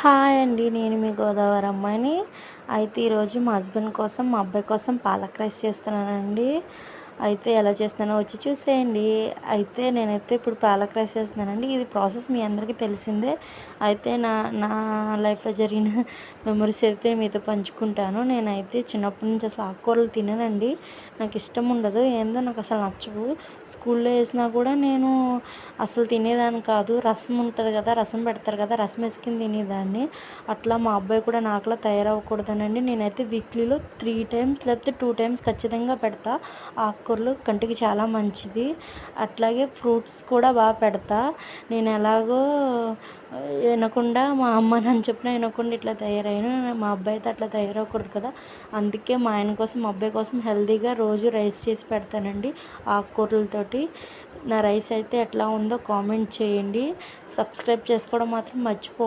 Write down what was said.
Hi అండి. నేను మీ గోదావరి అమ్మాయిని. అయితే ఈరోజు మా హస్బెండ్ కోసం, మా అబ్బాయి కోసం పాలక్ రైస్ చేస్తున్నానండి. అయితే ఎలా చేస్తున్నానో వచ్చి చూసేయండి. అయితే నేనైతే ఇప్పుడు పాలక్ రైస్ చేస్తున్నానండి. ఇది ప్రాసెస్ మీ అందరికీ తెలిసిందే. అయితే నా నా లైఫ్‌లో జరిగిన మెమోరీస్ అయితే మీతో పంచుకుంటాను. నేనైతే చిన్నప్పటి నుంచి అసలు ఆకుకూరలు తిననండి. నాకు ఇష్టం ఉండదు. ఏందో నాకు అసలు నచ్చవు. స్కూల్‌లో ఏసినా కూడా నేను అసలు తినేదాన్ని కాదు. రసం ఉంటది కదా! రసం పెడతారు కదా! రసం ఏసుకొని తినేదాన్ని. అట్లా మా అబ్బాయి కూడా నాకులా తయారవ్వకూడదనండి నేనైతే వీక్లీలో 3 టైమ్స్ లేకపోతే 2 టైమ్స్ ఖచ్చితంగా పెడతా. ఆకుకూరలు కంటికి చాలా మంచిది. అట్లాగే ఫ్రూట్స్ కూడా పెడతా. నేను ఎలాగో వినకుండా మా అమ్మ నాన్న చెప్పినా వినకుండా ఇట్లా తయారయ్యాను. మా అబ్బాయి అయితే అట్లా తయారవ్వకూడదు కదా! అందుకే మా ఆయన కోసం, మా అబ్బాయి కోసం హెల్తీగా రోజు రైస్ చేసి పెడతానండి ఆకుకూరలతోటి. నా రైస్ అయితే ఎట్లా ఉందో కామెంట్ చేయండి. సబ్స్క్రైబ్ చేసుకోవడం మాత్రం మర్చిపో